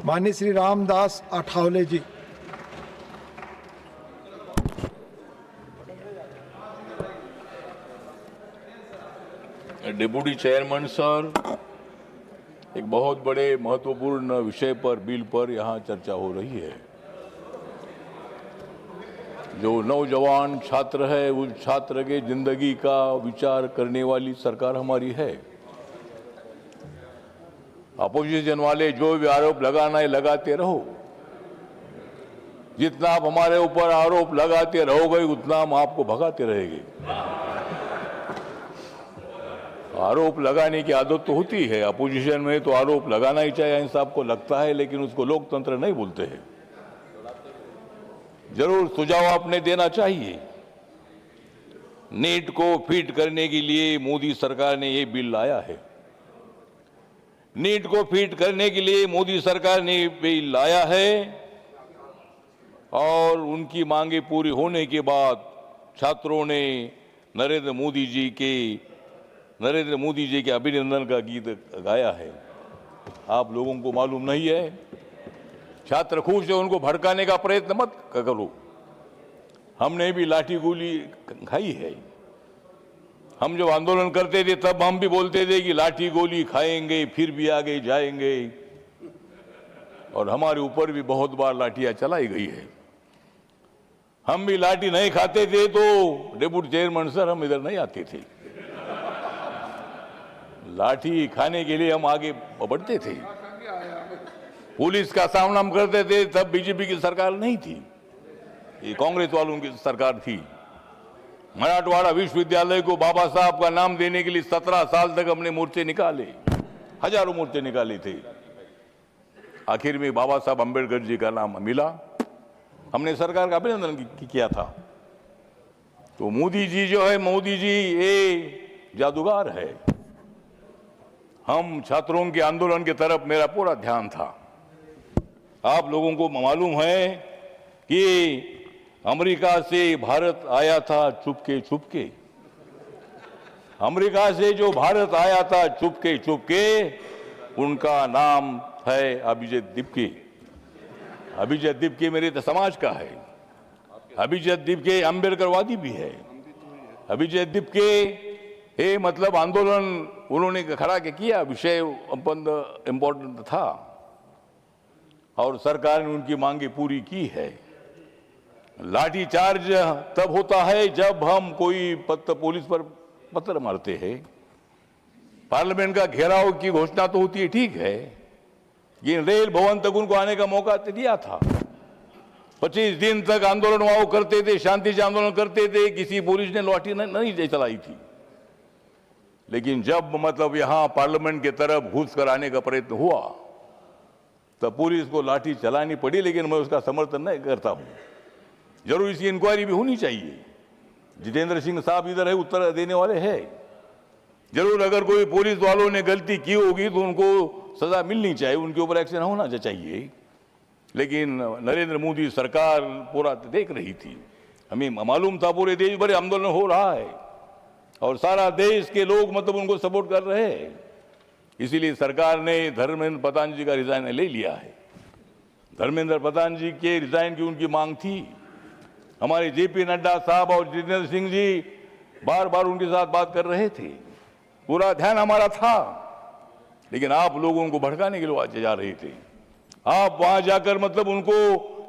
माननीय श्री रामदास अठावले जी। Deputy chairman sir, एक बहुत बड़े महत्वपूर्ण विषय पर, बिल पर यहाँ चर्चा हो रही है। जो नौजवान छात्र है, उस छात्र के जिंदगी का विचार करने वाली सरकार हमारी है। अपोजिशन वाले जो भी आरोप लगाना है लगाते रहो। जितना आप हमारे ऊपर आरोप लगाते रहोगे उतना हम आपको भगाते रहेंगे। आरोप लगाने की आदत तो होती है, अपोजिशन में तो आरोप लगाना ही चाहिए, ऐसा आपको लगता है, लेकिन उसको लोकतंत्र नहीं बोलते हैं। जरूर सुझाव आपने देना चाहिए। नीट को फिट करने के लिए मोदी सरकार ने ये बिल लाया है। नीट को फिट करने के लिए मोदी सरकार ने बिल लाया है और उनकी मांगे पूरी होने के बाद छात्रों ने नरेंद्र मोदी जी के अभिनंदन का गीत गाया है। आप लोगों को मालूम नहीं है? छात्र खुश है, उनको भड़काने का प्रयत्न मत करो। हमने भी लाठी गोली खाई है। हम जब आंदोलन करते थे तब हम भी बोलते थे कि लाठी गोली खाएंगे, फिर भी आगे जाएंगे, और हमारे ऊपर भी बहुत बार लाठियां चलाई गई है। हम भी लाठी नहीं खाते थे तो डिप्टी चेयरमैन सर हम इधर नहीं आते थे। लाठी खाने के लिए हम आगे बढ़ते थे। पुलिस का सामना हम करते थे, तब बीजेपी की सरकार नहीं थी, ये कांग्रेस वालों की सरकार थी। मराठवाड़ा विश्वविद्यालय को बाबा साहब का नाम देने के लिए 17 साल तक हमने मोर्चे निकाले, हजारों मोर्चे निकाले थे। आखिर में बाबा साहब अंबेडकर जी का नाम मिला, हमने सरकार का अभिनंदन किया था। तो मोदी जी जो है, मोदी जी ये जादूगर है। हम छात्रों के आंदोलन की तरफ मेरा पूरा ध्यान था। आप लोगों को मालूम है कि अमेरिका से भारत आया था चुपके चुपके। अमेरिका से जो भारत आया था चुपके चुपके, उनका नाम है अभिजीत दीपके। अभिजीत दीपके मेरे समाज का है। अभिजीत दीपके अम्बेडकरवादी भी है। अभिजीत दीपके ये मतलब आंदोलन उन्होंने खड़ा किया, विषय इम्पोर्टेंट था और सरकार ने उनकी मांगे पूरी की है। लाठी चार्ज तब होता है जब हम कोई पुलिस पर पत्थर मारते हैं। पार्लियामेंट का घेराव की घोषणा तो होती है, ठीक है, ये रेल भवन तक उनको आने का मौका दिया था। 25 दिन तक आंदोलन वहां करते थे, शांति से आंदोलन करते थे, किसी पुलिस ने लाठी नहीं चलाई थी। लेकिन जब मतलब यहां पार्लियामेंट की तरफ घुस कर आने का प्रयत्न हुआ तब पुलिस को लाठी चलानी पड़ी, लेकिन मैं उसका समर्थन नहीं करता हूं। जरूर इसकी इंक्वायरी भी होनी चाहिए। जितेंद्र सिंह साहब इधर है, उत्तर देने वाले हैं। जरूर अगर कोई पुलिस वालों ने गलती की होगी तो उनको सजा मिलनी चाहिए, उनके ऊपर एक्शन होना चाहिए। लेकिन नरेंद्र मोदी सरकार पूरा देख रही थी। हमें मालूम था पूरे देश भर आंदोलन हो रहा है और सारा देश के लोग मतलब उनको सपोर्ट कर रहे हैं। इसीलिए सरकार ने धर्मेंद्र प्रधान जी का रिजाइन ले लिया है। धर्मेंद्र प्रधान जी के रिजाइन की उनकी मांग थी। हमारे जेपी नड्डा साहब और जितेंद्र सिंह जी बार बार उनके साथ बात कर रहे थे। पूरा ध्यान हमारा था, लेकिन आप लोगों को भड़काने के लिए जा रहे थे। आप वहां जाकर मतलब उनको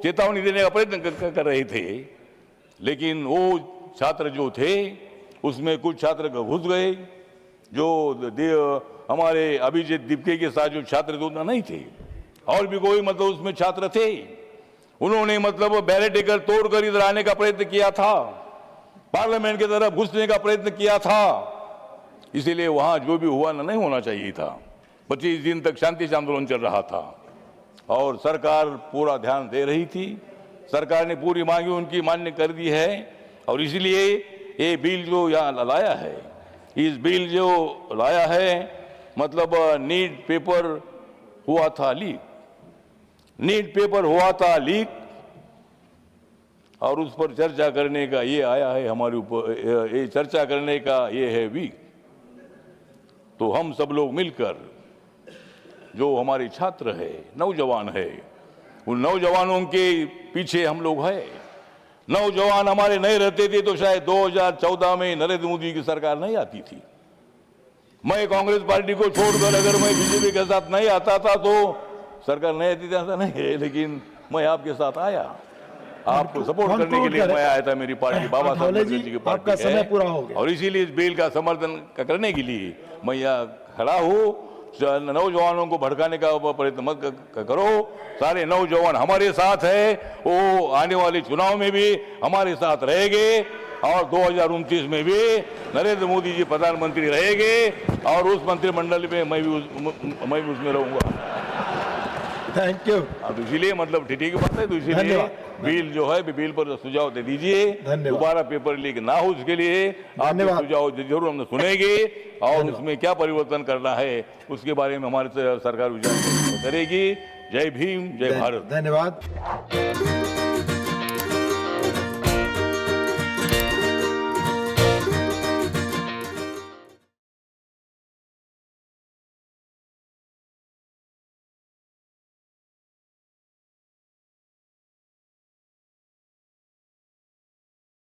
चेतावनी देने का प्रयत्न कर रहे थे, लेकिन वो छात्र जो थे उसमें कुछ छात्र घुस गए। जो हमारे अभिजीत दीपके के साथ जो छात्र थे उतना नहीं थे, और भी कोई मतलब उसमें छात्र थे। उन्होंने मतलब बैरिकेड तोड़कर इधर आने का प्रयत्न किया था, पार्लियामेंट की तरफ घुसने का प्रयत्न किया था। इसीलिए वहां जो भी हुआ नहीं होना चाहिए था। 25 दिन तक शांति से आंदोलन चल रहा था और सरकार पूरा ध्यान दे रही थी। सरकार ने पूरी मांगी उनकी मान्य कर दी है और इसलिए ये बिल जो यहाँ लाया है, इस बिल जो लाया है मतलब नीट पेपर हुआ था लीक। नीट पेपर हुआ था लीक और उस पर चर्चा करने का ये आया है हमारे ऊपर, ये चर्चा करने का ये है वीक। तो हम सब लोग मिलकर जो हमारे छात्र है, नौजवान है, उन नौजवानों के पीछे हम लोग हैं। नौजवान हमारे नहीं रहते थे तो शायद 2014 में नरेंद्र मोदी की सरकार नहीं आती थी। मैं कांग्रेस पार्टी को छोड़कर अगर मैं बीजेपी के साथ नहीं आता था तो सरकार नहीं आती थी, ऐसा नहीं है। लेकिन मैं आपके साथ आया, आपको सपोर्ट करने के लिए मैं आया था। मेरी पार्टी बाबा साहब अम्बेडकर जी की पार्टी आपका समय पूरा हो गया और इसीलिए इस बिल का समर्थन करने के लिए मैं यहाँ खड़ा हूँ। नौजवानों को भड़काने का प्रयत्न मत करो। सारे नौजवान हमारे साथ है, वो आने वाले चुनाव में भी हमारे साथ रहेंगे और 2029 में भी नरेंद्र मोदी जी प्रधानमंत्री रहेंगे और उस मंत्रिमंडल में मैं भी उसमें रहूंगा। Thank you. अब इसीलिए मतलब ठीक है बात है, तो इसीलिए बिल जो है बिल पर सुझाव दे दीजिए। दोबारा पेपर लीक ना हो उसके लिए आपके सुझाव जरूर हम सुनेंगे और उसमें क्या परिवर्तन करना है उसके बारे में हमारी सरकार विचार करेगी। जय भीम, जय भारत। धन्यवाद।